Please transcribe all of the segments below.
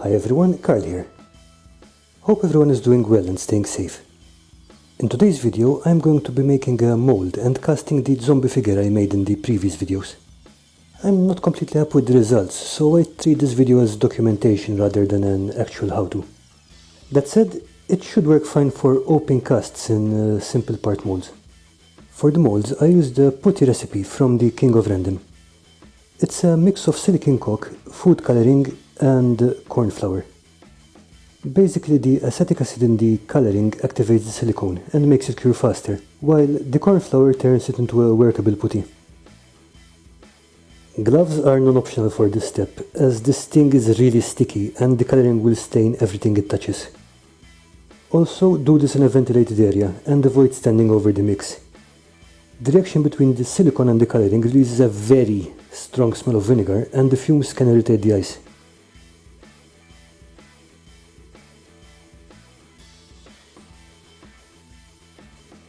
Hi everyone, Carl here. Hope everyone is doing well and staying safe. In today's video I'm going to be making a mold and casting the zombie figure I made in the previous videos. I'm not completely happy with the results, so I treat this video as documentation rather than an actual how-to. That said, it should work fine for open casts in simple part molds. For the molds I used the Putty recipe from the King of Random. It's a mix of silicone caulk, food coloring and corn flour. Basically the acetic acid in the coloring activates the silicone and makes it cure faster, while the corn flour turns it into a workable putty. Gloves are non-optional for this step, as this thing is really sticky and the coloring will stain everything it touches. Also do this in a ventilated area and avoid standing over the mix. The reaction between the silicone and the coloring releases a very strong smell of vinegar and the fumes can irritate the eyes.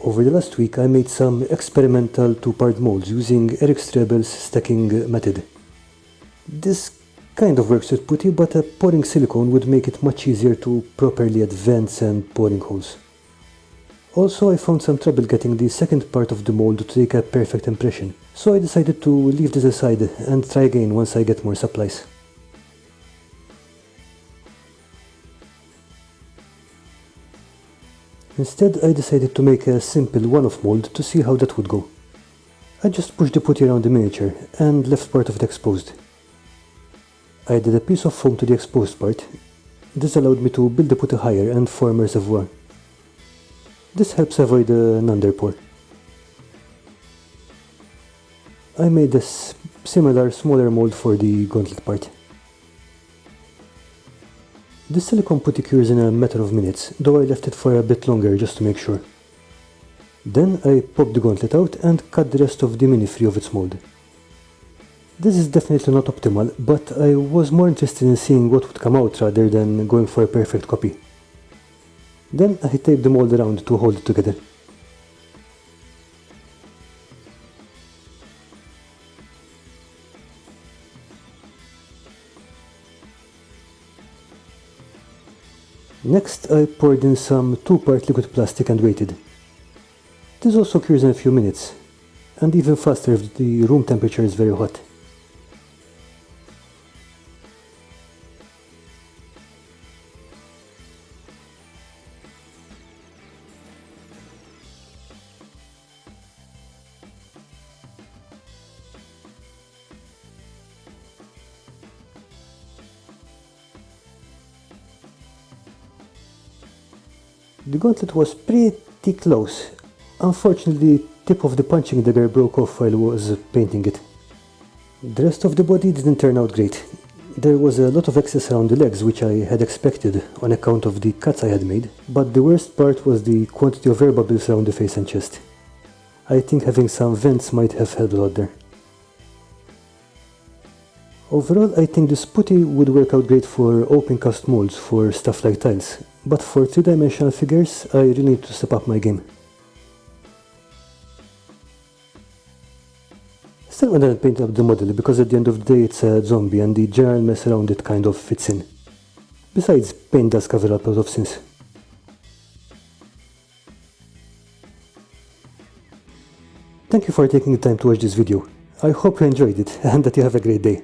Over the last week I made some experimental two-part molds using Eric Strebel's stacking method. This kind of works with putty, but a pouring silicone would make it much easier to properly add vents and pouring holes. Also I found some trouble getting the second part of the mold to take a perfect impression, so I decided to leave this aside and try again once I get more supplies. Instead, I decided to make a simple one-off mold to see how that would go. I just pushed the putty around the miniature and left part of it exposed. I added a piece of foam to the exposed part. This allowed me to build the putty higher and form a reservoir. This helps avoid an underpour. I made a similar smaller mold for the gauntlet part. The silicone putty cures in a matter of minutes, though I left it for a bit longer just to make sure. Then I popped the gauntlet out and cut the rest of the mini free of its mold. This is definitely not optimal, but I was more interested in seeing what would come out rather than going for a perfect copy. Then I taped the mold around to hold it together. Next I poured in some 2-part liquid plastic and waited. This also cures in a few minutes, and even faster if the room temperature is very hot. The gauntlet was pretty close. Unfortunately, the tip of the punching dagger broke off while I was painting it. The rest of the body didn't turn out great. There was a lot of excess around the legs, which I had expected on account of the cuts I had made, but the worst part was the quantity of air bubbles around the face and chest. I think having some vents might have helped a lot there. Overall, I think this putty would work out great for open cast molds for stuff like tiles, but for 3-dimensional figures I really need to step up my game. Still went and painted up the model because at the end of the day it's a zombie and the general mess around it kind of fits in. Besides, paint does cover up a lot of sins. Thank you for taking the time to watch this video. I hope you enjoyed it and that you have a great day.